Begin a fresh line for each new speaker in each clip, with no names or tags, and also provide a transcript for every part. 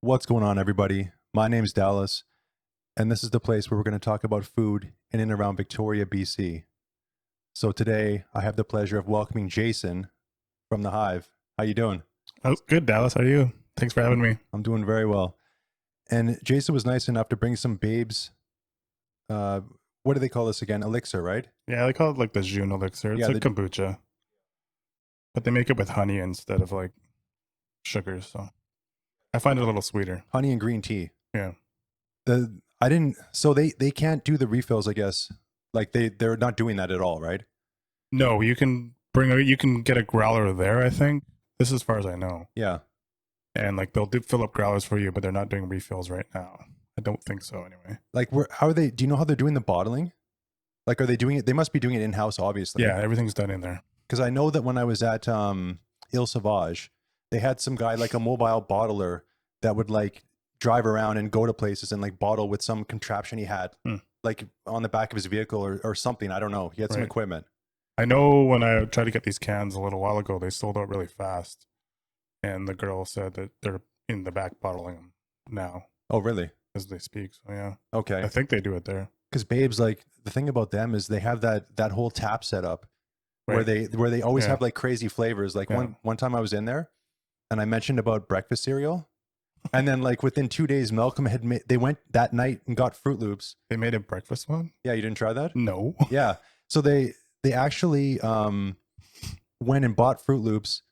What's going on, everybody? My name's Dallas, and this is the place where we're going to talk about food in and around Victoria, BC. So today, I have the pleasure of welcoming Jason from the Hive. How you doing?
Oh, good, Dallas. How are you? Thanks for having me.
I'm doing very well. And Jason was nice enough to bring some babes. Uh, what do they call this again? Elixir, right?
Yeah, they call it like the June elixir. It's
Yeah,
like
the
kombucha, but they make it with honey instead of like sugar. So I find it a little sweeter.
honey and green tea.
Yeah.
The I didn't. So they can't do the refills, I guess. Like they're not doing that at all, right?
No, you can get a growler there, I think. This is as far as I know.
Yeah.
And like they'll do fill up growlers for you, but they're not doing refills right now. I don't think so anyway.
Like how are they? Do you know how they're doing the bottling? Like, are they doing it? They must be doing it in house, obviously.
Yeah, everything's done in there.
Because I know that when I was at Il Sauvage, they had some guy like a mobile bottler that would like drive around and go to places and like bottle with some contraption he had,
Hmm.
like on the back of his vehicle or something. I don't know. He had some
Right.
equipment.
I know when I tried to get these cans a little while ago, they sold out really fast. And the girl said that they're in the back bottling them now
Oh, really?
as they speak. So yeah,
Okay.
I think they do it there.
Because Babes, like the thing about them is they have that whole tap set up where
Right.
they always
Yeah.
have like crazy flavors. Like
Yeah.
one time I was in there and I mentioned about breakfast cereal. And then like within 2 days, Malcolm had they went that night and got Fruit Loops.
They made a breakfast one?
Yeah, you didn't try that?
No.
Yeah. So they actually went and bought Fruit Loops,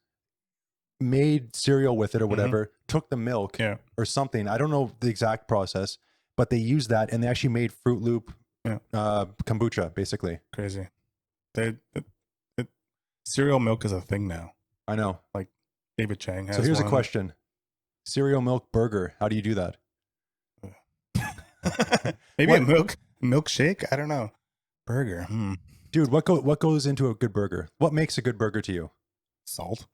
made cereal with it or whatever, took the milk
Yeah.
or something. I don't know the exact process, but they used that and they actually made Fruit Loop
Yeah.
kombucha, basically.
Crazy. It, cereal milk is a thing now.
I know.
Like David Chang has
So here's a
one.
question. Cereal milk burger. How do you do that?
Maybe
What-
a milkshake? I don't know. Burger.
Dude, what goes into a good burger? What makes a good burger to you?
Salt.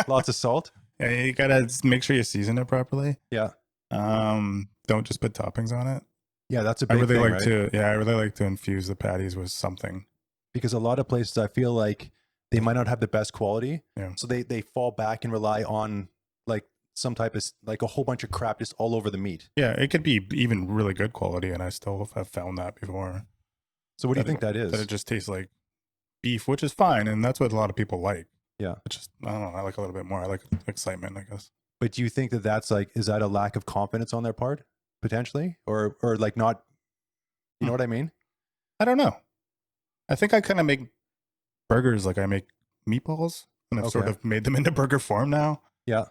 Lots of salt?
Yeah, you gotta make sure you season it properly.
Yeah.
Don't just put toppings on it.
Yeah, that's a
I
big
really
thing,
like
right?
I really like to infuse the patties with something.
Because a lot of places I feel like they might not have the best quality.
Yeah.
So they fall back and rely on like some type of like a whole bunch of crap just all over the meat.
Yeah, it could be even really good quality, and I still have found that before.
So what do you think that is?
That it just tastes like beef, which is fine, and that's what a lot of people like.
Yeah.
It's just, I don't know, I like a little bit more. I like excitement, I guess.
But do you think that that's like, is that a lack of confidence on their part potentially? Or like not, you know what I mean?
I don't know. I think I kind of make burgers like I make meatballs, and I've sort
Okay.
of made them into burger form now.
Yeah.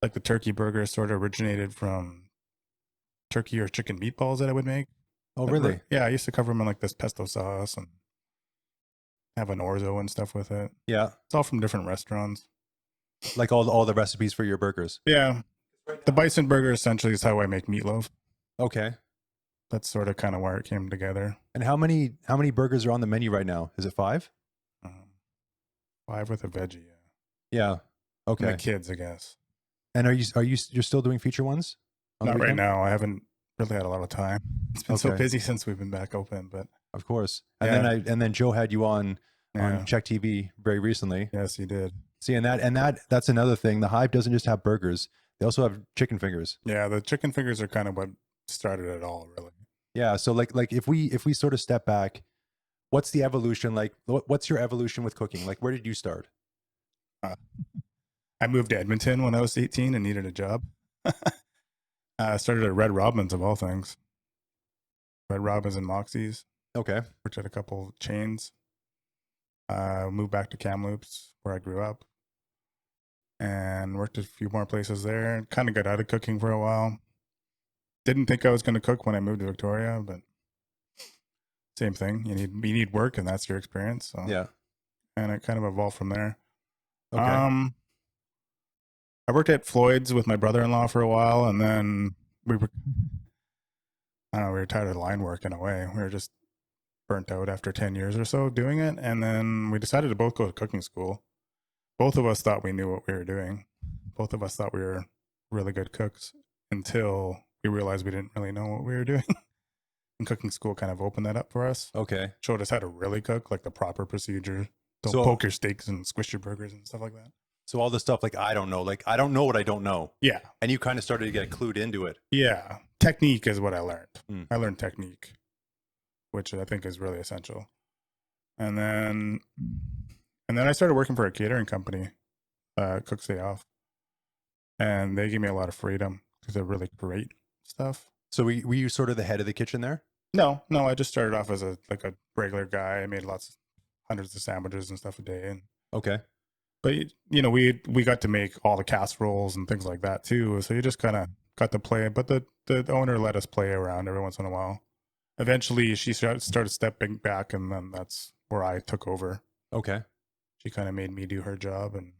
Like the turkey burger sort of originated from turkey or chicken meatballs that I would make.
Oh,
Like,
really?
yeah, I used to cover them in like this pesto sauce and have an orzo and stuff with it.
Yeah.
It's all from different restaurants.
Like all the recipes for your burgers.
Yeah. The bison burger essentially is how I make meatloaf.
Okay.
That's sort of kind of where it came together.
And how many burgers are on the menu right now? Is it 5?
5 with a veggie, yeah.
Yeah.
And
Okay.
the kids, I guess.
And you're still doing feature ones? On the
Not right
weekend?
now. I haven't really had a lot of time. It's been so
Okay.
busy since we've been back open, but
Of course. And
Yeah.
then Joe had you on
yeah.
Check TV very recently.
Yes, you did.
See, and that's another thing. The Hive doesn't just have burgers; they also have chicken fingers.
Yeah, the chicken fingers are kind of what started it all, really.
Yeah. So like if we sort of step back, what's the evolution like? What's your evolution with cooking? Like, where did you start?
I moved to Edmonton when I was 18 and needed a job. I started at Red Robin's of all things. Red Robin's and Moxie's.
Okay.
Worked at a couple chains. Moved back to Kamloops where I grew up and worked at a few more places there. Kind of got out of cooking for a while. Didn't think I was going to cook when I moved to Victoria, but same thing. You need work, and that's your experience. So
Yeah.
and it kind of evolved from there.
Okay.
I worked at Floyd's with my brother-in-law for a while, and then we were, I don't know, we were tired of line work in a way. We were just burnt out after 10 years or so doing it. And then we decided to both go to cooking school. Both of us thought we knew what we were doing. Both of us thought we were really good cooks until we realized we didn't really know what we were doing. And cooking school kind of opened that up for us.
Okay.
Showed us how to really cook, like the proper procedure. Don't
So-
poke your steaks and squish your burgers and stuff like that.
So all the stuff like I don't know what I don't know,
Yeah.
and you kind of started to get clued into it.
Yeah. Technique is what I learned.
Mm.
I learned technique, which I think is really essential. And then I started working for a catering company, Cook's Day Off, and they gave me a lot of freedom because they're really great stuff.
So were you sort of the head of the kitchen there?
No, I just started off as a regular guy. I made hundreds of sandwiches and stuff a day, and
Okay.
but we got to make all the casseroles and things like that too. So you just kind of got to play. But the owner let us play around every once in a while. Eventually, she started stepping back, and then that's where I took over.
Okay.
She kind of made me do her job, and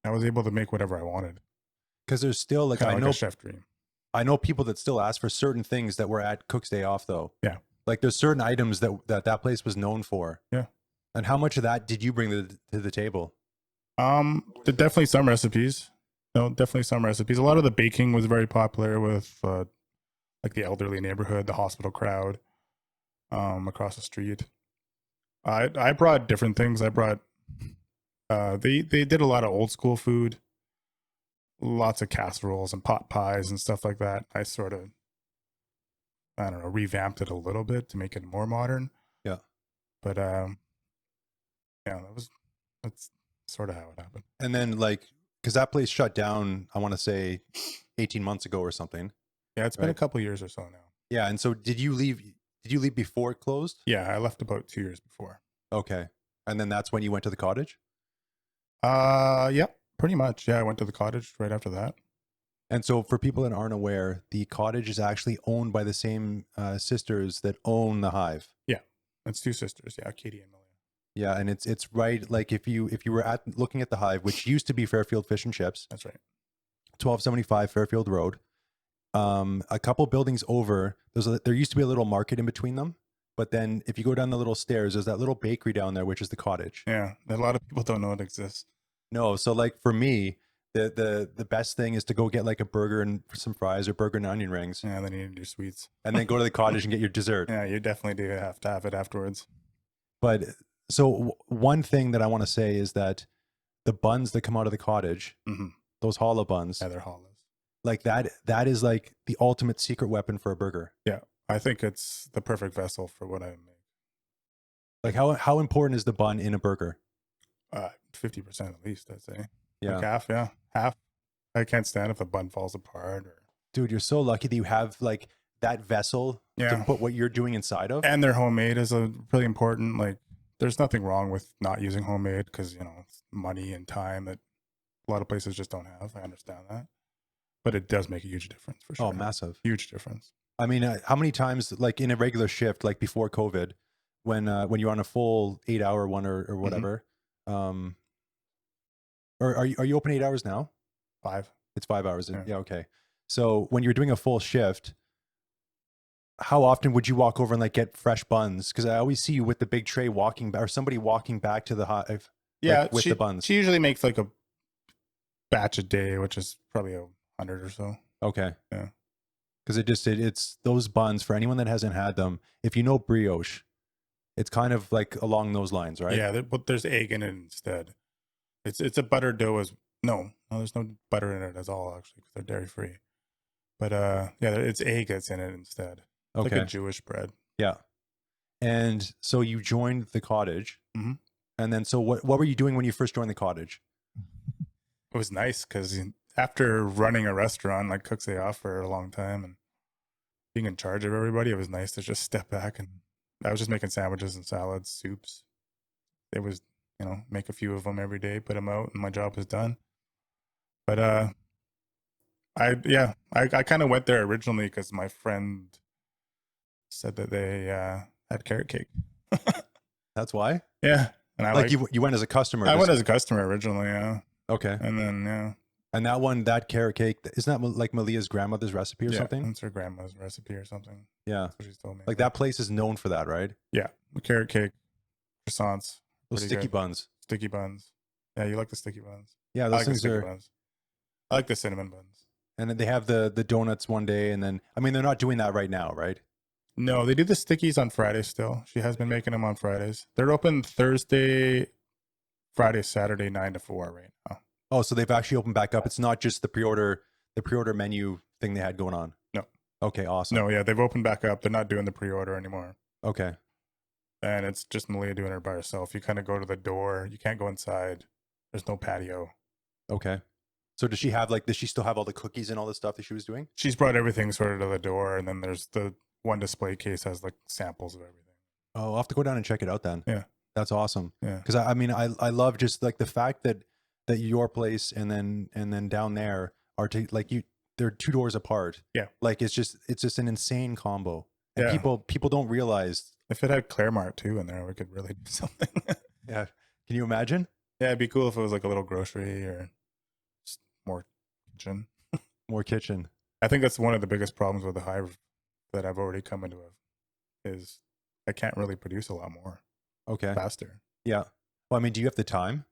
I was able to make whatever I wanted.
Because there's still like,
Kinda
I
like
know
a chef dream.
I know people that still ask for certain things that were at Cook's Day Off though.
Yeah.
Like there's certain items that place was known for.
Yeah.
And how much of that did you bring to the table?
Definitely some recipes. No, definitely some recipes. A lot of the baking was very popular with like the elderly neighborhood, the hospital crowd, across the street. I brought different things. I brought they did a lot of old school food, lots of casseroles and pot pies and stuff like that. I sort of, I don't know, revamped it a little bit to make it more modern.
Yeah.
But yeah, that's sort of how it happened.
And then like, because that place shut down, I want to say 18 months ago or something.
Yeah, it's been a couple years or so now.
Yeah. And so did you leave before it closed?
Yeah, I left about 2 years before.
Okay. And then that's when you went to the cottage?
Yeah, pretty much. Yeah, I went to the cottage right after that.
And so for people that aren't aware, the cottage is actually owned by the same sisters that own the Hive.
Yeah, it's two sisters. Yeah, Katie and Malia.
Yeah, and it's right. Like if you were looking at the Hive, which used to be Fairfield Fish and Chips.
That's right.
1275 Fairfield Road. A couple buildings over, there used to be a little market in between them. But then if you go down the little stairs, there's that little bakery down there, which is the cottage.
Yeah, a lot of people don't know it exists.
No, so like for me, the best thing is to go get like a burger and some fries or burger and onion rings.
Yeah, then you need to do sweets.
And then go to the cottage and get your dessert.
Yeah, you definitely do have to have it afterwards.
But so one thing that I want to say is that the buns that come out of the cottage, those hollow buns,
yeah, they're hollows.
Like that is like the ultimate secret weapon for a burger.
Yeah, I think it's the perfect vessel for what I make.
Like how important is the bun in a burger?
50% at least, I'd say.
Yeah.
Like half. I can't stand if the bun falls apart.
Dude, you're so lucky that you have like that vessel to put what you're doing inside of.
And they're homemade is a really important. Like, there's nothing wrong with not using homemade because it's money and time that a lot of places just don't have. I understand that, but it does make a huge difference for sure.
Oh, massive,
huge difference.
I mean, how many times, like in a regular shift, like before COVID, when you're on a full 8-hour one or whatever, or are you open 8 hours now?
5.
It's 5 hours. Yeah. Okay. So when you're doing a full shift, how often would you walk over and like get fresh buns? Because I always see you with the big tray or somebody walking back to the Hive.
Yeah,
like, with the buns.
She usually makes like a batch a day, which is probably 100 or so.
Okay.
Yeah.
Because it's those buns, for anyone that hasn't had them, if you know brioche, it's kind of like along those lines, right?
Yeah, but there's egg in it instead. It's a butter dough no, there's no butter in it at all actually because they're dairy free. But yeah, it's egg that's in it instead. It's like a Jewish bread.
Yeah. And so you joined the cottage, and then so what were you doing when you first joined the cottage?
It was nice because after running a restaurant like Cook's Day Off for a long time and being in charge of everybody, it was nice to just step back. And I was just making sandwiches and salads, soups. It was, make a few of them every day, put them out, and my job was done. But I kind of went there originally because my friend said that they had carrot cake.
That's why?
Yeah. And I
you went as a customer.
I went as a customer originally, yeah.
Okay.
And then
and that carrot cake, isn't that like Malia's grandmother's recipe or something?
It's her grandma's recipe or something.
Yeah.
That's what she's told me.
Like that place is known for that, right?
Yeah. The carrot cake, croissants.
Those sticky buns.
Sticky buns. Yeah, you like the sticky buns.
Yeah, those things are.
Buns. I like the cinnamon buns.
And then they have the donuts one day, and then they're not doing that right now, right?
No, they do the stickies on Fridays still. She has been making them on Fridays. They're open Thursday, Friday, Saturday, 9 to 4 right now.
Oh, so they've actually opened back up. It's not just the pre-order menu thing they had going on.
No.
Okay, awesome.
No, yeah, they've opened back up. They're not doing the pre-order anymore.
Okay.
And it's just Malia doing it by herself. You kind of go to the door. You can't go inside. There's no patio.
Okay. So does she still have all the cookies and all the stuff that she was doing?
She's brought everything sort of to the door, and then there's the one display case has like samples of everything.
Oh, I'll have to go down and check it out then.
Yeah.
That's awesome.
Yeah.
Because I mean, I love just like the fact that your place and then down there are they're 2 doors apart.
Yeah.
Like it's just an insane combo. And
Yeah.
people don't realize.
If it had Claremont too in there, we could really do something.
Yeah. Can you imagine?
Yeah, it'd be cool if it was like a little grocery or just more kitchen.
More kitchen.
I think that's one of the biggest problems with the Hive that I've already come into is I can't really produce a lot more
Okay.
faster.
Yeah. Well, I mean, do you have the time?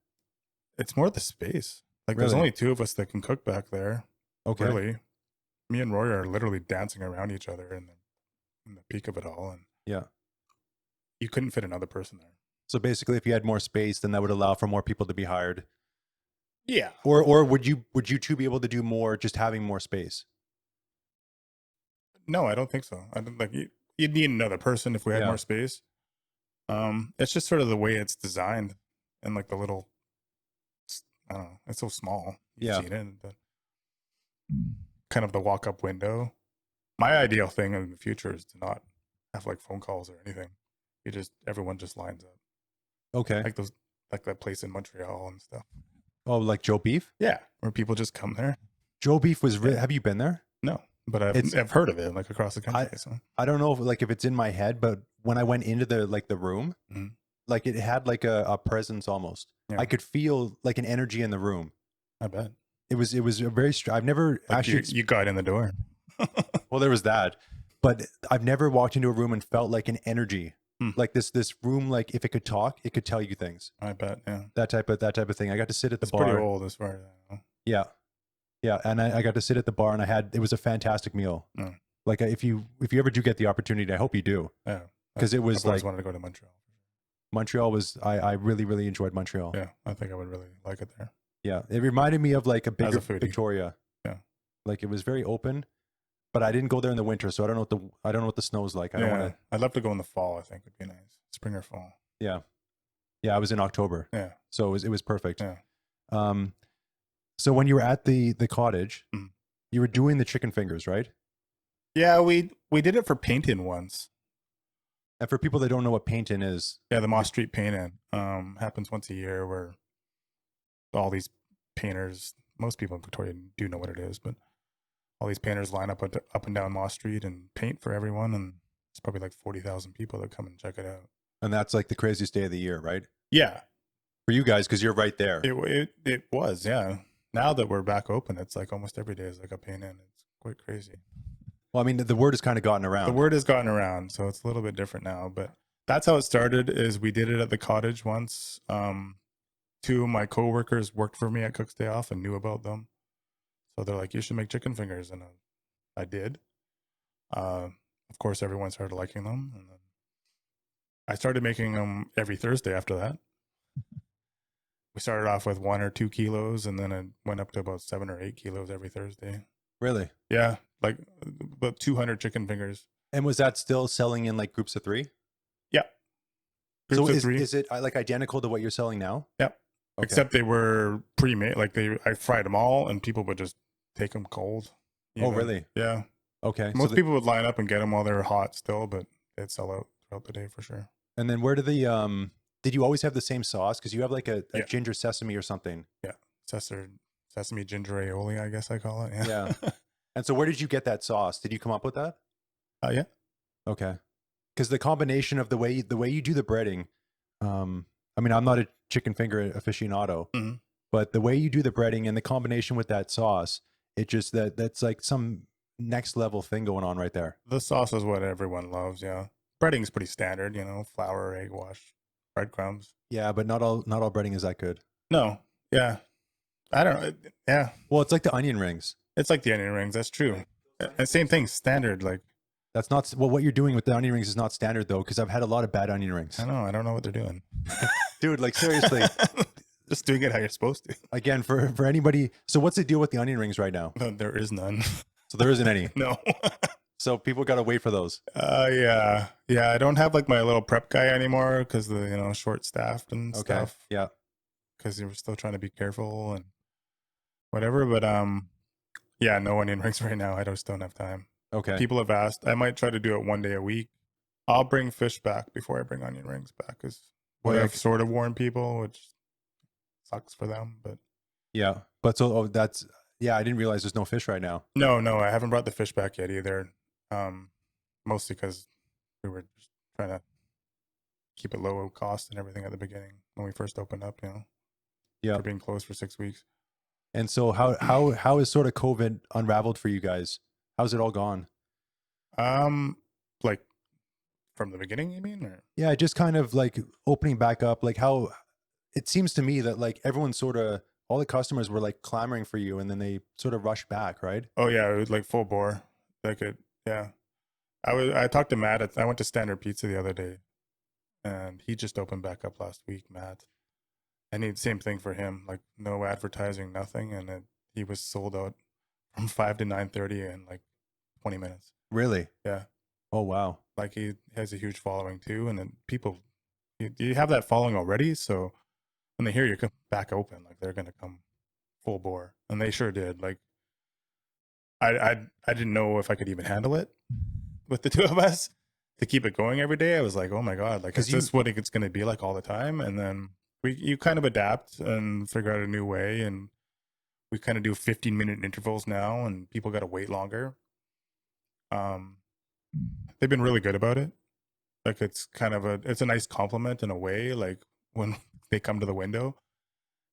It's more the space. Like there's
Really?
only 2 of us that can cook back there.
Okay.
Really. Me and Roy are literally dancing around each other in the peak of it all. And
Yeah.
you couldn't fit another person there.
So basically, if you had more space, then that would allow for more people to be hired.
Yeah.
Or would you two be able to do more just having more space?
No, I don't think so. I don't you'd need another person if we had
Yeah.
more space. It's just sort of the way it's designed and like the little, I don't know, it's so small. You've
Yeah.
seen it. Kind of the walk-up window. My ideal thing in the future is to not have like phone calls or anything. Everyone just lines up.
Okay.
Like that place in Montreal and stuff.
Oh, like Joe Beef?
Yeah, where people just come there.
Joe Beef was have you been there?
No, but I've heard of it like across the country.
I don't know if it's in my head, but when I went into the room,
Mhm.
like it had like a presence almost.
Yeah.
I could feel like an energy in the room.
I bet.
It was a very I've never
Like
actually
you got in the door.
well, there was that, but I've never walked into a room and felt like an energy. Like this room, like if it could talk, it could tell you things.
I bet, yeah.
That type of thing. I got to sit at the
It's
bar.
pretty old as far as I know.
Yeah. Yeah. And I got to sit at the bar and it was a fantastic meal.
Mm.
Like if you ever do get the opportunity, I hope you do.
Yeah.
Because it was
I've always
like
wanted to go to Montreal.
Montreal was, I really, really enjoyed Montreal.
Yeah. I think I would really like it there.
Yeah. It reminded me of like a bigger
foodie.
Victoria.
Yeah.
Like it was very open, but I didn't go there in the winter. So I don't know what the snow's like. I don't want to.
I'd love to go in the fall. I think would be nice. Spring or fall.
Yeah. Yeah. I was in October.
Yeah.
So it was perfect.
Yeah.
So when you were at the cottage,
Mhm.
you were doing the chicken fingers, right?
Yeah, we did it for paint-in once.
And for people that don't know what paint-in is,
Yeah, the Moss Street paint-in happens once a year where all these painters, most people in Victoria do know what it is, but all these painters line up and down Moss Street and paint for everyone, and it's probably like 40,000 people that come and check it out.
and that's like the craziest day of the year, right?
Yeah,
For you guys, because you're right there.
it was, yeah. Now that we're back open, it's like almost every day is like a paint-in. It's quite crazy.
Well, I mean, the word has kind of gotten around.
The word has gotten around, so it's a little bit different now, but that's how it started. Is we did it at the cottage once. 2 of my coworkers worked for me at Cook's Day Off and knew about them, so they're like, "You should make chicken fingers," and I did. Of course, everyone started liking them, and then I started making them every Thursday after that. We started off with 1 or 2 kilos, and then it went up to about 7 or 8 kilos every Thursday.
Really?
Yeah, like about 200 chicken fingers.
And was that still selling in like groups of 3?
Yeah.
So
Groups of 3.
is it like identical to what you're selling now?
Yep.
Okay.
Except they were pre-made. Like I fried them all, and people would just take them cold.
Oh, really?
Yeah.
Okay.
Most people would line up and get them while they were hot still, but they'd sell out throughout the day for sure.
And then where did you always have the same sauce? Because you have like a
Yeah.
ginger sesame or something.
Yeah. Sesame ginger aioli, I guess I call it. Yeah.
Yeah. And so where did you get that sauce? Did you come up with that?
Yeah.
Okay. Because the combination of the way you do the breading, I mean, I'm not a chicken finger aficionado,
Mhm.
but the way you do the breading and the combination with that sauce, it just that's like some next level thing going on right there.
The sauce is what everyone loves. Yeah. Breading's pretty standard, flour, egg wash, breadcrumbs.
Yeah, but not all breading is that good.
No. Yeah. I don't know. Yeah.
Well, it's like the onion rings.
It's like the onion rings. That's true. And same thing, standard. Like,
That's not what you're doing with the onion rings is not standard though, because I've had a lot of bad onion rings.
I don't know what they're doing.
Dude, like seriously,
just doing it how you're supposed to.
again, for anybody. So what's the deal with the onion rings right now?
No, there is none.
So there isn't any.
No.
So people got to wait for those.
Yeah. I don't have like my little prep guy anymore because the short staffed and
Okay.
stuff.
Yeah.
Because they were still trying to be careful and whatever. But yeah, no onion rings right now. I just don't have time.
Okay.
People have asked. I might try to do it one day a week. I'll bring fish back before I bring onion rings back because
Well,
I've sort of warned people, which sucks for them. But
yeah. But so that's I didn't realize there's no fish right now.
no, I haven't brought the fish back yet either. Mostly because we were just trying to keep it low cost and everything at the beginning when we first opened up.
Yeah.
For being closed for 6 weeks.
And so how is sort of COVID unraveled for you guys? How's it all gone?
Like from the beginning, you mean? Or?
Yeah, just kind of like opening back up, like how it seems to me that like everyone sort of all the customers were like clamoring for you and then they sort of rushed back, right?
Oh yeah, it was like full bore. Like it, yeah. I talked to Matt. I went to Standard Pizza the other day, and he just opened back up last week. Matt, I need same thing for him. Like no advertising, nothing, and he was sold out from 5 to 9:30 in like 20 minutes.
Really?
Yeah.
Oh wow.
Like he has a huge following too, and then people, you have that following already, so when they hear you come back open, like they're gonna come full bore, and they sure did. Like I didn't know if I could even handle it with the two of us to keep it going every day. I was like, oh my god, like is this what it's gonna be like all the time? And then you kind of adapt and figure out a new way, and we kind of do 15-minute intervals now, and people got to wait longer. They've been really good about it. Like it's kind of it's a nice compliment in a way. Like when they come to the window,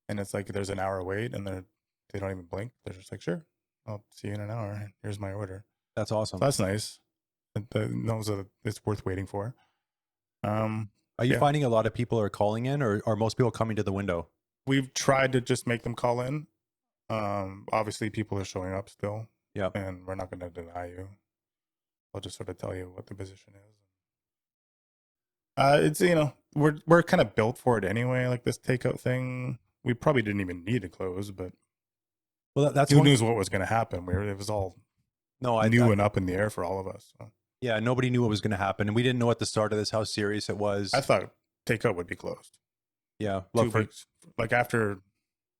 and it's like there's an hour wait, and they don't even blink. They're just like, sure, I'll see you in an hour. Here's my order.
That's awesome.
So that's nice. It's worth waiting for.
Are you finding a lot of people are calling in, or are most people coming to the window? We've
tried to just make them call in. Obviously, people are showing up still.
Yeah,
and we're not going to deny you. I'll just sort of tell you what the position is. It's we're kind of built for it anyway. Like this takeout thing, we probably didn't even need to close, but
that's
who knows what was going to happen. It was all new and up in the air for all of us. So.
Yeah, nobody knew what was going to happen, and we didn't know at the start of this how serious it was.
I thought takeout would be closed.
Yeah,
2 weeks. Like after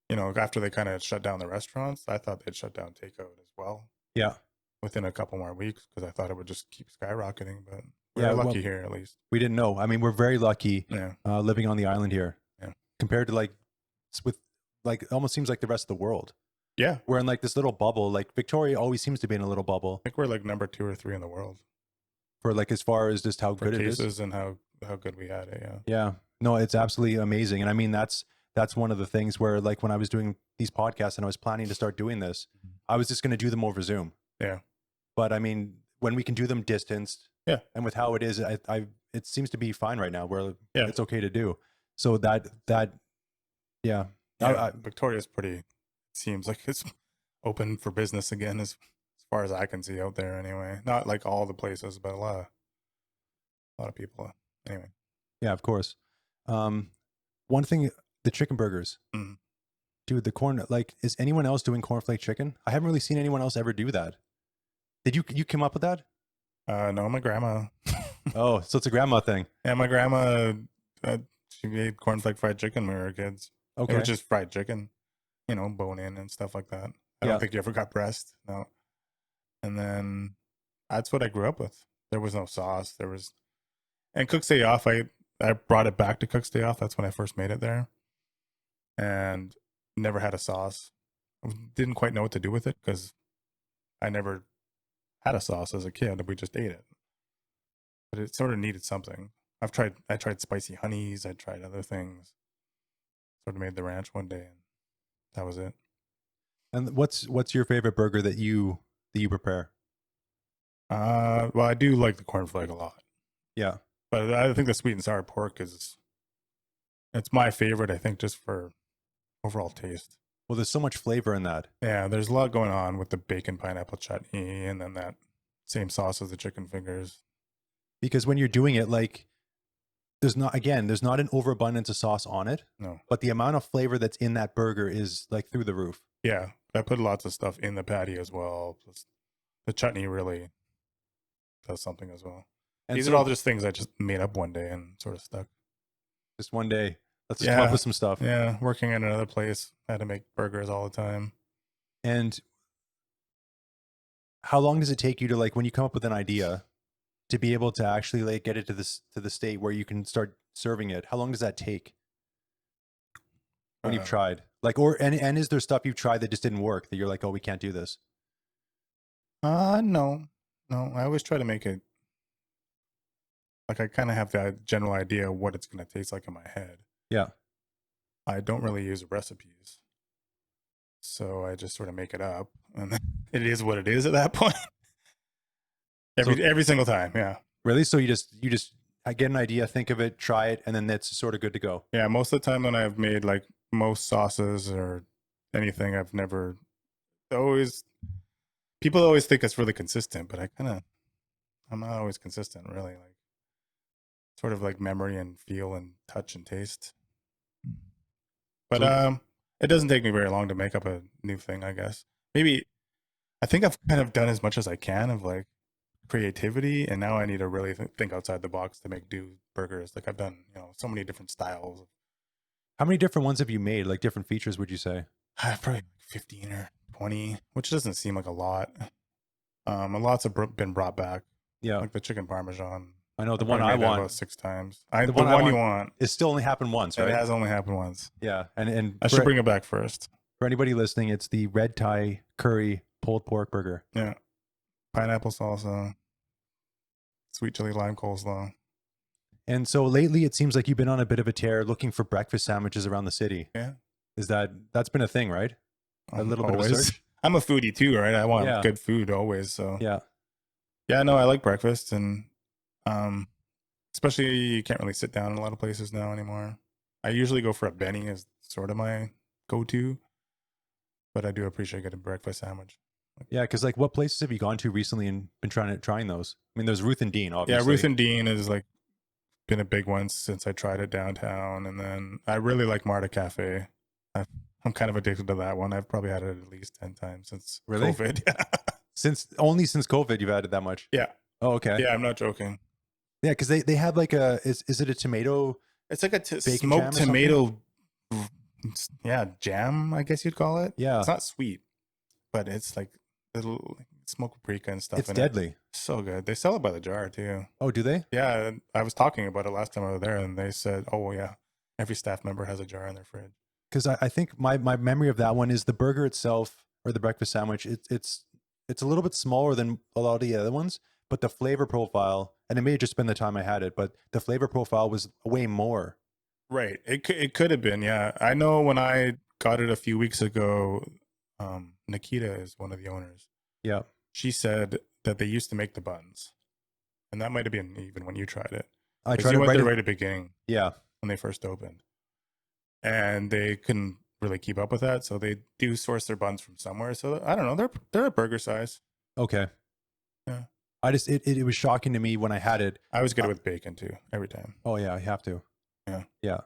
they kind of shut down the restaurants, I thought they'd shut down takeout as well.
Yeah,
within a couple more weeks because I thought it would just keep skyrocketing. But we're lucky here at least.
We didn't know. I mean, we're very lucky living on the island here.
Yeah,
compared to it almost seems like the rest of the world.
Yeah,
we're in like this little bubble. Like Victoria always seems to be in a little bubble.
I think we're like number 2 or 3 in the world
for like as far as just how good it is
cases and how good we had it.
Yeah, no, it's absolutely amazing. And I mean that's one of the things where like when I was doing these podcasts and I was planning to start doing this, I was just going to do them over Zoom.
Yeah,
but I mean when we can do them distanced, and with how it is, it seems to be fine right now where it's okay to do. So
Victoria's pretty. Seems like it's open for business again as far as I can see out there anyway. Not like all the places, but a lot of people anyway.
Yeah, of course. One thing, the chicken burgers.
Mm.
Dude, the corn, like, is anyone else doing cornflake chicken? I haven't really seen anyone else ever do that. Did you come up with that?
No, my grandma.
Oh, so it's a grandma thing.
Yeah, my grandma, she made cornflake fried chicken when we were kids.
Okay.
It was just fried chicken. Bone in and stuff like that. I don't think you ever got breast. No. And then that's what I grew up with. There was no sauce. And Cook's Day Off, I brought it back to Cook's Day Off. That's when I first made it there. And never had a sauce. Didn't quite know what to do with it because I never had a sauce as a kid. We just ate it. But it sort of needed something. I tried spicy honeys. I tried other things. Sort of made the ranch one day. And that was it.
And what's your favorite burger that you prepare?
Well, I do like the cornflake a lot.
Yeah,
but I think the sweet and sour pork it's my favorite. I think just for overall taste.
Well, there's so much flavor in that.
Yeah, there's a lot going on with the bacon pineapple chutney, and then that same sauce as the chicken fingers.
Because when you're doing it, like there's not an overabundance of sauce on it,
No.
but the amount of flavor that's in that burger is like through the roof.
Yeah, I put lots of stuff in the patty as well. Plus the chutney really does something as well.
And
These
so
are all just things I just made up one day and sort of stuck.
just one day, let's just come up with some stuff.
Yeah, working in another place, I had to make burgers all the time.
And how long does it take you to, like, when you come up with an idea, to be able to actually like get it to the state where you can start serving it? How long does that take when you've tried? Like, and is there stuff you've tried that just didn't work that you're like, oh, we can't do this?
No. I always try to make it like I kind of have that general idea of what it's going to taste like in my head.
Yeah.
I don't really use recipes, so I just sort of make it up, and it is what it is at that point. Every single time, yeah.
Really? So you just I get an idea, think of it, try it, and then that's sort of good to go.
Yeah, most of the time when I've made like most sauces or anything, I've never always people always think it's really consistent, but I'm not always consistent really. Like sort of like memory and feel and touch and taste. But it doesn't take me very long to make up a new thing, I guess. Maybe I think I've kind of done as much as I can of like creativity, and now I need to really think outside the box to make do burgers. Like I've done, so many different styles.
How many different ones have you made? Like different features, would you say?
Probably 15 or 20, which doesn't seem like a lot. A lot's have been brought back.
Yeah,
like the chicken parmesan.
I know the one I want
about 6 times. The
one
you want
is still only happened once, right?
It has only happened once.
Yeah, and
I should bring it back first.
For anybody listening, it's the red Thai curry pulled pork burger.
Yeah, pineapple salsa, sweet chili lime coleslaw.
And so lately, it seems like you've been on a bit of a tear looking for breakfast sandwiches around the city.
Yeah,
that's been a thing, right? A little bit of a search.
I'm a foodie too, right? I want good food always. So
yeah.
No, I like breakfast, and especially you can't really sit down in a lot of places now anymore. I usually go for a Benny as sort of my go-to, but I do appreciate getting a breakfast sandwich.
Yeah, because like, what places have you gone to recently and been trying those? I mean, there's Ruth and Dean, obviously.
Yeah, Ruth and Dean is like been a big one since I tried it downtown, and then I really like Marta Cafe. I'm kind of addicted to that one. I've probably had it at least 10 times since COVID.
Since COVID, you've had it that much?
Yeah.
Oh, okay.
Yeah, I'm not joking.
Yeah, because they have like is it a tomato?
It's like a smoked tomato. Yeah, jam, I guess you'd call it.
Yeah,
it's not sweet, but it's like little smoked paprika and stuff.
It's deadly.
So good. They sell it by the jar too.
Oh, do they?
Yeah, I was talking about it last time I was there, and they said, "Oh yeah, every staff member has a jar in their fridge."
Because I think my memory of that one is the burger itself, or the breakfast sandwich. It's a little bit smaller than a lot of the other ones, but the flavor profile, and it may have just been the time I had it, but the flavor profile was way more.
Right. It could have been. Yeah, I know when I got it a few weeks ago. Nikita is one of the owners.
Yeah,
she said that they used to make the buns, and that might have been even when you tried it.
I tried
it
right
at the beginning.
Yeah,
when they first opened, and they couldn't really keep up with that, so they do source their buns from somewhere. So I don't know, they're a burger size.
Okay.
Yeah.
I just it was shocking to me when I had it.
I always get it with bacon too, every time.
Oh yeah, I have to.
Yeah.
Yeah.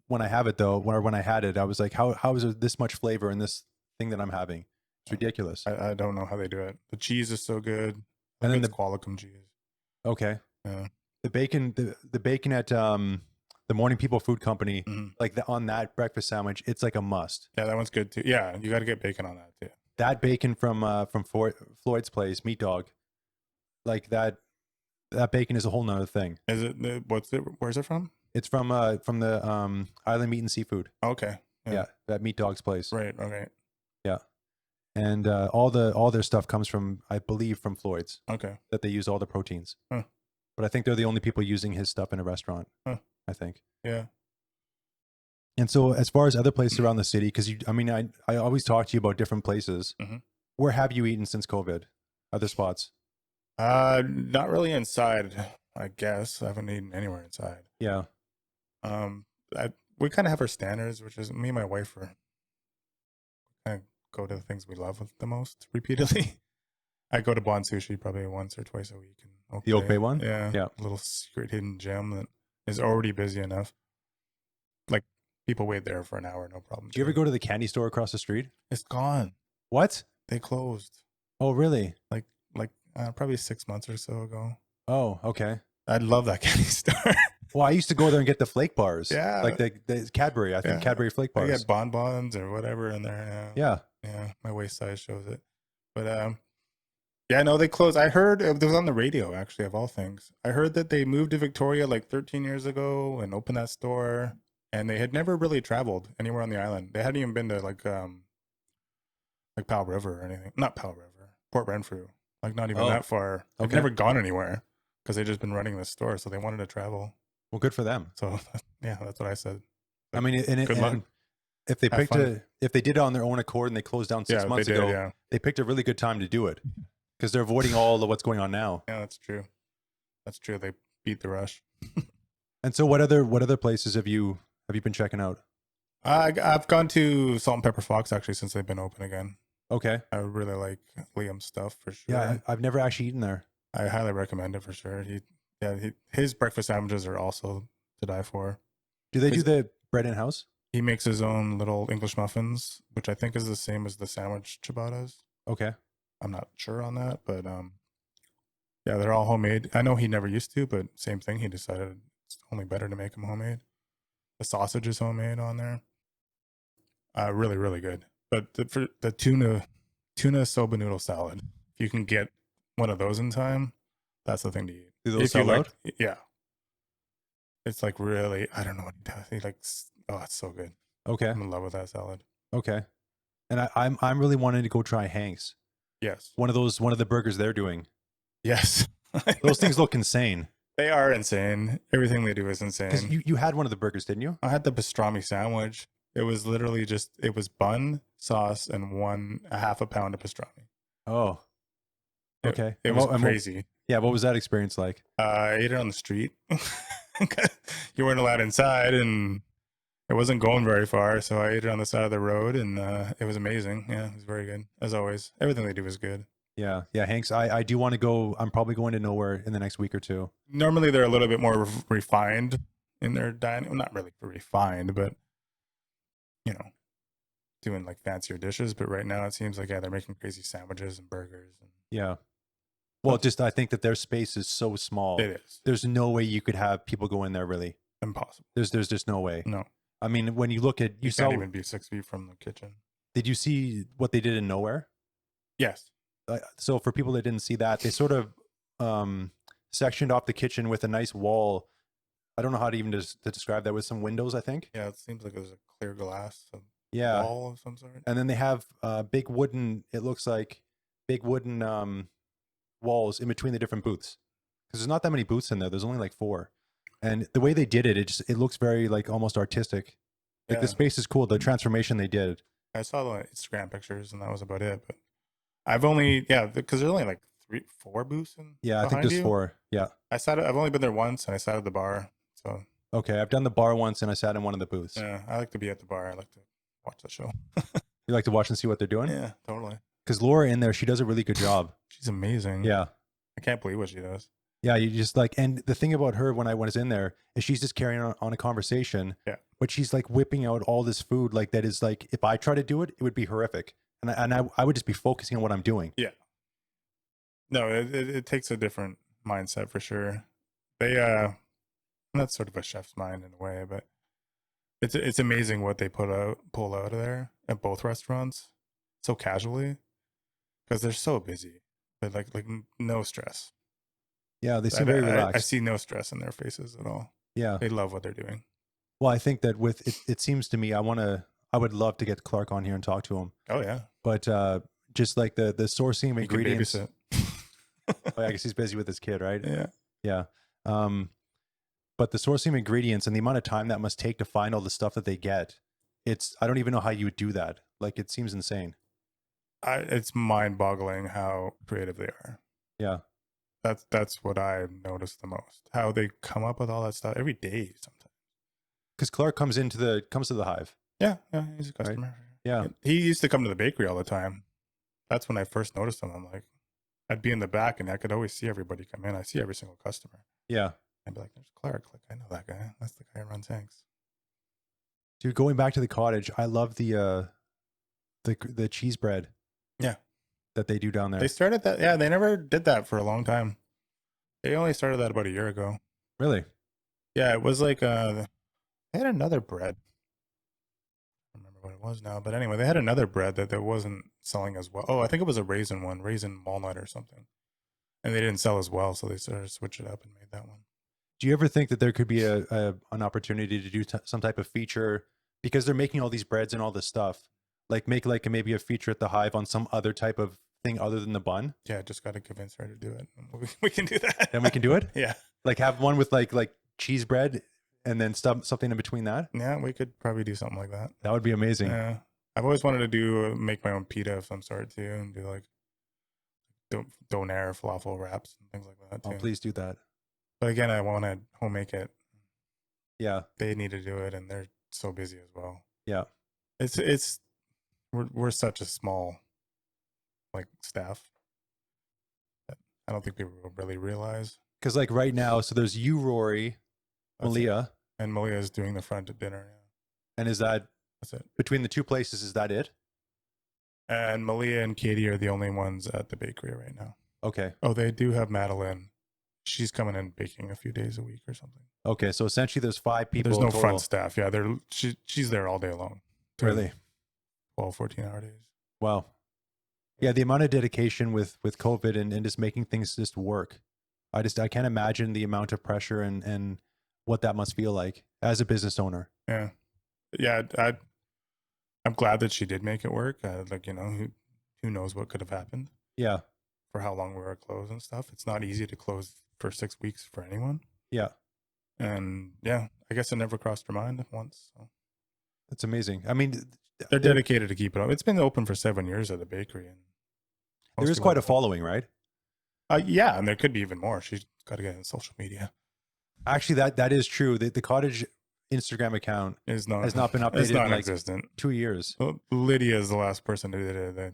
When I have it though, when I had it, I was like, how is there this much flavor in this thing that I'm having? It's ridiculous.
I don't know how they do it. The cheese is so good.
And then
the Qualicum cheese.
Okay.
Yeah.
The bacon, the bacon at the Morning People Food Company, like on that breakfast sandwich, it's like a must.
Yeah, that one's good too. Yeah, you got to get bacon on that too.
That bacon from Floyd's place, Meat Dog, like that bacon is a whole nother thing.
Is it? Where's it from?
It's from the Island Meat and Seafood.
Okay.
Yeah, that Meat Dog's place.
Right. Okay.
Yeah, and all their stuff comes from, I believe, from Floyd's.
Okay.
That they use all the proteins.
Huh.
But I think they're the only people using his stuff in a restaurant.
Huh.
I think.
Yeah.
And so, as far as other places around the city, because I always talk to you about different places.
Mm-hmm.
Where have you eaten since COVID? Other spots?
Not really inside. I guess I haven't eaten anywhere inside.
Yeah.
We kind of have our standards, which is me and my wife are kind of go to the things we love the most repeatedly. I go to Bon Sushi probably once or twice a week.
The Oak Bay one?
Yeah.
Yeah.
A little secret hidden gem that is already busy enough. Like people wait there for an hour, no problem.
Do you ever go to the candy store across the street?
It's gone.
What?
They closed.
Oh, really?
Like probably 6 months or so ago.
Oh, okay.
I love that candy store.
Well, I used to go there and get the flake bars.
Yeah.
Like the Cadbury, I think Cadbury flake
I
bars.
get bonbons or whatever in there.
Yeah.
Yeah. My waist size shows it. But yeah, no, they closed. I heard it was on the radio, actually, of all things. I heard that they moved to Victoria like 13 years ago and opened that store, and they had never really traveled anywhere on the island. They hadn't even been to like Powell River or anything. Not Powell River, Port Renfrew. Like not even that far. They've never gone anywhere because they've just been running this store, so they wanted to travel.
Well, good for them.
So yeah, that's what I said.
I mean, good luck. If they if they did it on their own accord and they closed down 6 months ago, they picked a really good time to do it because they're avoiding all of what's going on now.
Yeah, that's true. That's true. They beat the rush.
And so, what other places have you been checking out?
I've gone to Salt and Pepper Fox actually since they've been open again.
Okay.
I really like Liam's stuff for sure.
Yeah, I've never actually eaten there.
I highly recommend it for sure. His breakfast sandwiches are also to die for.
Do they do the bread in house?
He makes his own little English muffins, which I think is the same as the sandwich ciabattas.
Okay.
I'm not sure on that, but yeah, they're all homemade. I know he never used to, but same thing. He decided it's only better to make them homemade. The sausage is homemade on there. Really, really good. But for the tuna soba noodle salad, if you can get one of those in time, that's the thing to eat.
Do those sell out?
Yeah. It's like really, I don't know what he does. He likes, oh, it's so good.
Okay.
I'm in love with that salad.
Okay. And I'm really wanting to go try Hank's.
Yes.
One of the burgers they're doing.
Yes.
Those things look insane.
They are insane. Everything they do is insane.
Because you had one of the burgers, didn't you?
I had the pastrami sandwich. It was literally it was bun, sauce, and a half a pound of pastrami.
Oh. Okay.
It was crazy.
Yeah, what was that experience like?
I ate it on the street. You weren't allowed inside, and it wasn't going very far, so I ate it on the side of the road, and it was amazing. Yeah, it was very good, as always. Everything they do is good.
Yeah, Hank's. I do want to go. I'm probably going to Nowhere in the next week or two.
Normally, they're a little bit more refined in their dining. Well, not really refined, but doing like fancier dishes. But right now, it seems like they're making crazy sandwiches and burgers.
Yeah. Well, I think that their space is so small.
It is.
There's no way you could have people go in there. Really,
impossible.
There's just no way.
No.
I mean, when you look at
you can't even be 6 feet from the kitchen.
Did you see what they did in Nowhere?
Yes.
So for people that didn't see that, they sort of sectioned off the kitchen with a nice wall. I don't know how to even to describe that, with some windows, I think.
Yeah, it seems like there's a clear glass. Wall of some sort.
And then they have big wooden. It looks like big wooden walls in between the different booths, because there's not that many booths in there. There's only like 4. And the way they did it, it looks very like almost artistic. Like the space is cool. The transformation they did.
I saw the Instagram pictures, and that was about it. But I've only because there's only like 4 booths in.
Yeah, I think there's 4. Yeah.
I've only been there once, and I sat at the bar. So.
Okay, I've done the bar once, and I sat in one of the booths.
Yeah, I like to be at the bar. I like to watch the show.
You like to watch and see what they're doing?
Yeah, totally.
Because Laura in there, she does a really good job.
She's amazing.
Yeah.
I can't believe what she does.
Yeah, you just like, and the thing about her when I was in there is she's just carrying on a conversation.
Yeah.
But she's like whipping out all this food like that is like, if I try to do it, it would be horrific. And I would just be focusing on what I'm doing.
Yeah. No, it takes a different mindset for sure. That's sort of a chef's mind in a way, but it's amazing what they pull out of there at both restaurants so casually, because they're so busy, but like no stress.
Yeah, they seem very relaxed.
I see no stress in their faces at all.
Yeah,
they love what they're doing.
Well, I think that with it seems to me, I would love to get Clark on here and talk to him.
Oh yeah,
but just like the sourcing of ingredients.
Can babysit.
Oh, I guess he's busy with his kid, right?
Yeah.
But the sourcing of ingredients and the amount of time that must take to find all the stuff that they get, I don't even know how you would do that. Like, it seems insane.
It's mind-boggling how creative they are.
Yeah.
That's what I've noticed the most. How they come up with all that stuff every day sometimes.
Because Clark comes to the Hive.
Yeah, he's a customer.
Right? Yeah.
He used to come to the bakery all the time. That's when I first noticed him. I'm like, I'd be in the back and I could always see everybody come in. I see every single customer.
Yeah.
I'd be like, "There's Clark. Like, I know that guy. That's the guy who runs Hanks."
Dude, going back to the cottage, I love the cheese bread.
Yeah.
That they do down there.
They started that. Yeah, they never did that for a long time. They only started that about a year ago.
Really?
Yeah, it was like they had another bread. I don't remember what it was now, but anyway, they had another bread that wasn't selling as well. Oh, I think it was a raisin one, raisin walnut or something, and they didn't sell as well, so they started to switch it up and made that one.
Do you ever think that there could be an opportunity to do some type of feature, because they're making all these breads and all this stuff, like make like maybe a feature at the Hive on some other type of thing other than the bun?
Yeah, just got to convince her to do it. We can do that.
Then we can do it.
Yeah,
like have one with like cheese bread and then something in between that.
Yeah, we could probably do something like that.
That would be amazing.
Yeah, I've always wanted to do make my own pita of some sort too, and do like donair falafel wraps and things like that too.
Oh, please do that.
But again, I want to home make it.
Yeah,
they need to do it, and they're so busy as well.
Yeah,
it's we're such a small like staff that I don't think people really realize.
Because like right now, so there's you, Rory, Malia,
and Malia is doing the front at dinner. Yeah.
And is that's
it?
Between the two places, is that it?
And Malia and Katie are the only ones at the bakery right now.
Okay.
Oh, they do have Madeline. She's coming in baking a few days a week or something.
Okay, so essentially there's 5 people.
There's no front staff. Yeah, she's there all day long.
Really?
12, 14-hour days.
Wow. Yeah, the amount of dedication with COVID and just making things just work. I can't imagine the amount of pressure and what that must feel like as a business owner.
Yeah. Yeah, I'm glad that she did make it work. Like, who knows what could have happened.
Yeah.
For how long we were closed and stuff. It's not easy to close for 6 weeks for anyone.
Yeah.
And yeah, I guess it never crossed her mind once. So.
That's amazing. I mean,
they're dedicated to keep it up. It's been open for 7 years at the bakery. And
there is quite a following, right?
Yeah, and there could be even more. She's got to get in social media.
Actually, that is true. The cottage Instagram account has not been updated in like 2 years.
Well, Lydia is the last person who did it.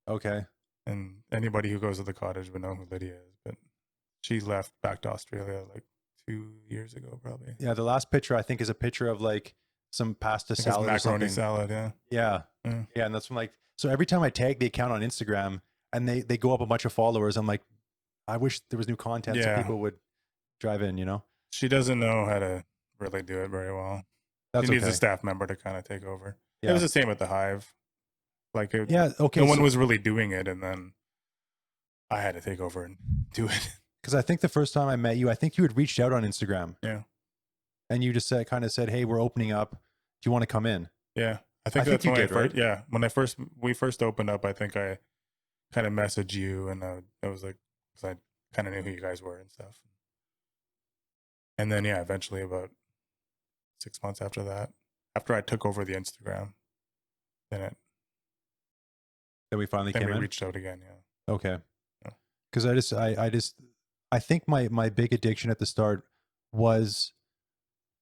Okay.
And anybody who goes to the cottage would know who Lydia is. But she left back to Australia like 2 years ago, probably.
Yeah, the last picture I think is a picture of like some pasta salad,
macaroni
or something.
Salad.
Yeah. And that's from like, so every time I tag the account on Instagram and they go up a bunch of followers, I'm like, I wish there was new content so people would drive in.
She doesn't know how to really do it very well. She needs a staff member to kind of take over. Yeah. It was the same with the Hive. Like, no one was really doing it, and then I had to take over and do it.
Because I think the first time I met you, I think you had reached out on Instagram.
Yeah.
And you just kind of said, "Hey, we're opening up. Do you want to come in?"
Yeah, I think that's when right? Yeah, when we first opened up, I think I kind of messaged you, and I was like, because I kind of knew who you guys were and stuff. And then eventually about 6 months after that, after I took over the Instagram, then
we finally came in.
We reached out again. Yeah.
Okay. Because I think my big addiction at the start was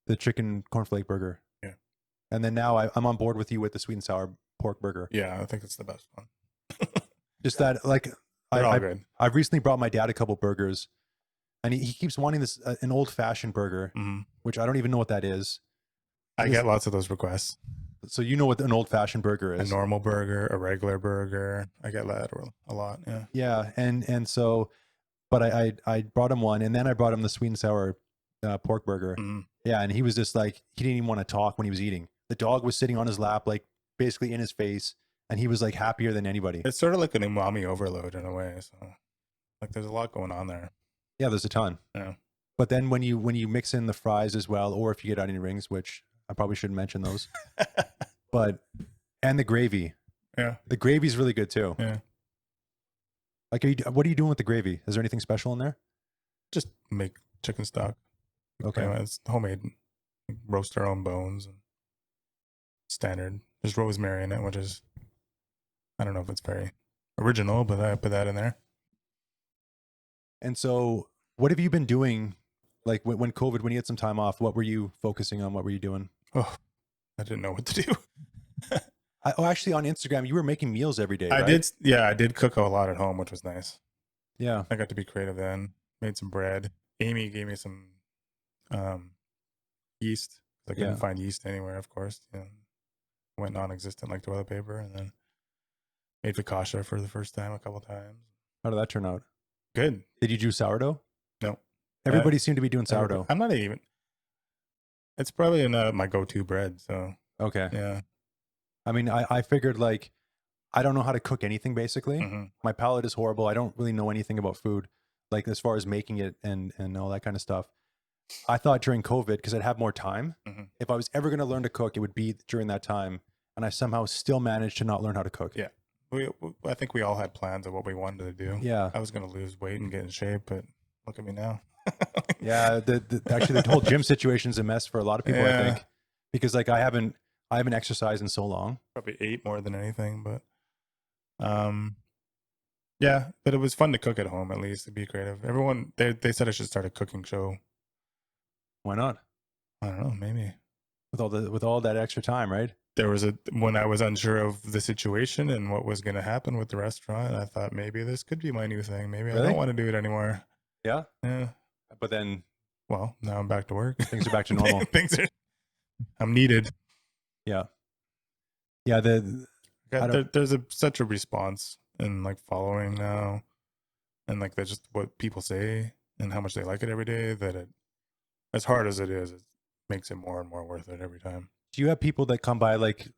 the chicken cornflake burger.
Yeah.
And then now I'm on board with you with the sweet and sour pork burger.
Yeah, I think it's the best one.
Just that, like, I've recently brought my dad a couple burgers, and he keeps wanting this an old fashioned burger, which I don't even know what that is.
I get lots of those requests.
So you know what an old fashioned burger is?
A normal burger, a regular burger. I get that a lot. Yeah.
Yeah, and so, but I brought him one, and then I brought him the sweet and sour pork burger. Yeah, and he was just like, he didn't even want to talk when he was eating. The dog was sitting on his lap, like basically in his face, and he was like happier than anybody.
It's sort of like an umami overload in a way. So, like, there's a lot going on there.
Yeah, there's a ton.
Yeah.
But then when you mix in the fries as well, or if you get onion rings, which I probably shouldn't mention those, and the gravy.
Yeah.
The gravy's really good too.
Yeah.
Like, what are you doing with the gravy? Is there anything special in there?
Just make chicken stock.
Okay.
It's homemade. Roast our own bones. And standard. There's rosemary in it, which is, I don't know if it's very original, but I put that in there.
And so, what have you been doing? Like when COVID, when you had some time off, what were you focusing on? What were you doing?
Oh, I didn't know what to do.
Actually, on Instagram, you were making meals every day.
I
right?
did. Yeah, I did cook a lot at home, which was nice.
Yeah.
I got to be creative then. Made some bread. Amy gave me some Yeast. I couldn't
Yeah.
find yeast anywhere, of course. Went non-existent like toilet paper, and then made focaccia for the first time a couple times.
How did that turn out?
Good.
Did you do sourdough?
No.
Everybody seemed to be doing sourdough.
I'm not even. It's probably my go-to bread. So
Okay.
yeah.
I mean, I figured like I don't know how to cook anything basically.
Mm-hmm.
My palate is horrible. I don't really know anything about food, like as far as making it and all that kind of stuff. I thought during COVID, because I'd have more time,
Mm-hmm.
if I was ever going to learn to cook, it would be during that time. And I somehow still managed to not learn how to cook.
Yeah. I think we all had plans of what we wanted to do.
Yeah.
I was going to lose weight and get in shape, but look at me now.
Yeah. Actually, the whole gym situation's a mess for a lot of people, I think, because like I haven't exercised in so long.
Probably ate more than anything, but yeah, but it was fun to cook at home, at least, to be creative. Everyone, they said I should start a cooking show.
Why not?
I don't know, maybe.
With all that extra time, right?
There was when I was unsure of the situation and what was going to happen with the restaurant, I thought maybe this could be my new thing. Maybe
Really?
I don't want to do it anymore.
Yeah.
Yeah.
But then,
well, now I'm back to work.
Things are back to normal.
I'm needed.
Yeah. Yeah.
There's such a response and like following now, and like that's just what people say and how much they like it every day. That as hard as it is, it makes it more and more worth it every time.
Do you have people that come by? Like,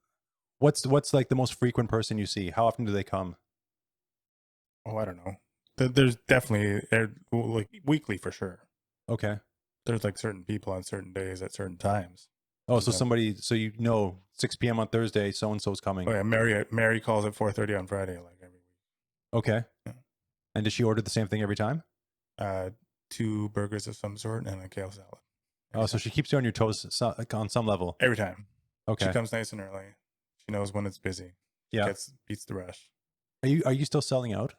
what's like the most frequent person you see? How often do they come?
Oh, I don't know. There's definitely like weekly for sure.
Okay.
There's like certain people on certain days at certain times.
Oh, so somebody, so 6 p.m. on Thursday, so and so's coming.
Oh yeah, Mary calls at 4:30 on Friday, like every week.
Okay.
Yeah.
And does she order the same thing every time?
2 burgers of some sort and a kale salad.
So she keeps you on your toes on some level.
Every time.
Okay.
She comes nice and early. She knows when it's busy.
Yeah.
Beats the rush.
Are you still selling out?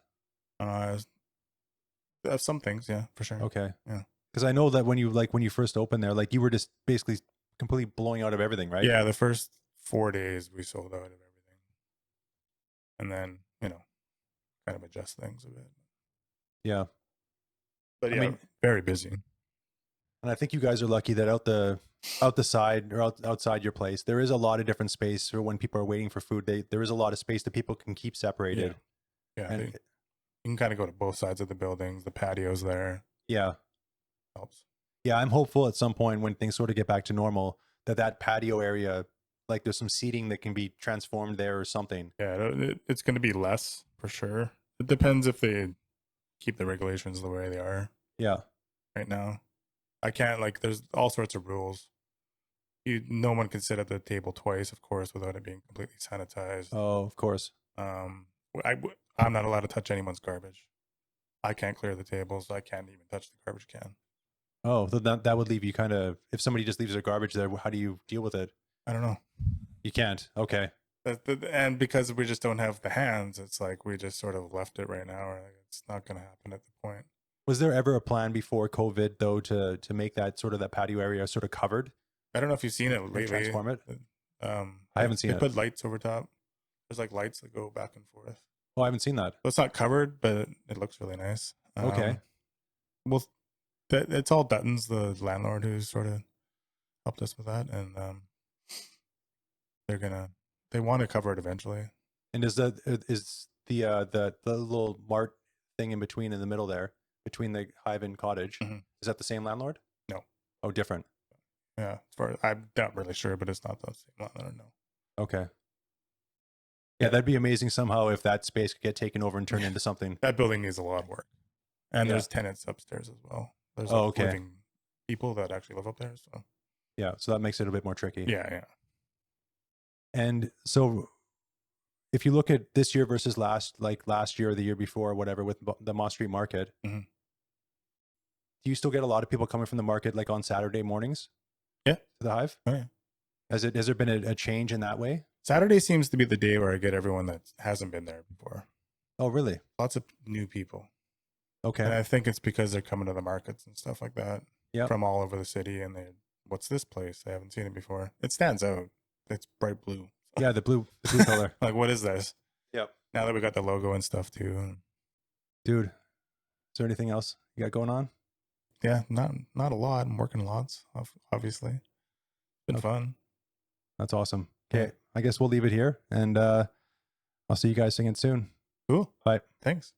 Some things, yeah, for sure.
Okay.
Yeah.
Because I know that when you first opened there, like you were just basically completely blowing out of everything, right?
Yeah, the first 4 days we sold out of everything. And then, kind of adjust things a bit.
Yeah.
But yeah, I mean, very busy.
And I think you guys are lucky that out the side or outside your place, there is a lot of different space for when people are waiting for food. There is a lot of space that people can keep separated.
Yeah.
And
you can kind of go to both sides of the buildings. The patio's there.
Yeah.
Helps.
Yeah, I'm hopeful at some point when things sort of get back to normal that patio area, like there's some seating that can be transformed there or something.
Yeah, it's going to be less for sure. It depends if they keep the regulations the way they are.
Yeah.
Right now, I can't there's all sorts of rules. No one can sit at the table twice, of course, without it being completely sanitized.
Oh, of course.
I'm not allowed to touch anyone's garbage. I can't clear the tables. I can't even touch the garbage can.
Oh, so that would leave you kind of, if somebody just leaves their garbage there, how do you deal with it?
I don't know.
You can't. Okay.
And because we just don't have the hands, it's like we just sort of left it right now. Or it's not going to happen at the point.
Was there ever a plan before COVID though to make that sort of that patio area sort of covered?
I don't know if you've seen it lately.
Transform it.
I
haven't seen it.
They put lights over top. There's like lights that go back and forth.
Oh, I haven't seen that.
So it's not covered, but it looks really nice.
Okay.
Well, it's all Dutton's, the landlord, who sort of helped us with that, and they want to cover it eventually.
And is the little mart thing in between, in the middle there, between the Hive and Cottage,
mm-hmm.
Is that the same landlord?
No.
Oh, different.
Yeah, as far as I'm not really sure, but it's not the same landlord. No.
Okay. Yeah, that'd be amazing somehow if that space could get taken over and turned into something.
That building needs a lot of work, and there's tenants upstairs as well. There's living people that actually live up there. So
yeah, so that makes it a bit more tricky.
Yeah.
And so, if you look at this year versus last year or the year before, or whatever, with the Moss Street Market,
mm-hmm.
do you still get a lot of people coming from the market like on Saturday mornings?
Yeah,
to the Hive.
Oh yeah.
Has there been a change in that way?
Saturday seems to be the day where I get everyone that hasn't been there before.
Oh, really?
Lots of new people.
Okay.
And I think it's because they're coming to the markets and stuff like that.
Yeah.
From all over the city, and what's this place? They haven't seen it before. It stands out. It's bright blue.
Yeah, the blue color.
Like, what is this?
Yep.
Now that we got the logo and stuff too.
Dude, is there anything else you got going on?
I Yeah, not a lot. I'm working lots, obviously. Been
Okay.
fun.
That's awesome. Okay, I guess we'll leave it here, and I'll see you guys singing soon.
Cool.
Bye.
Thanks.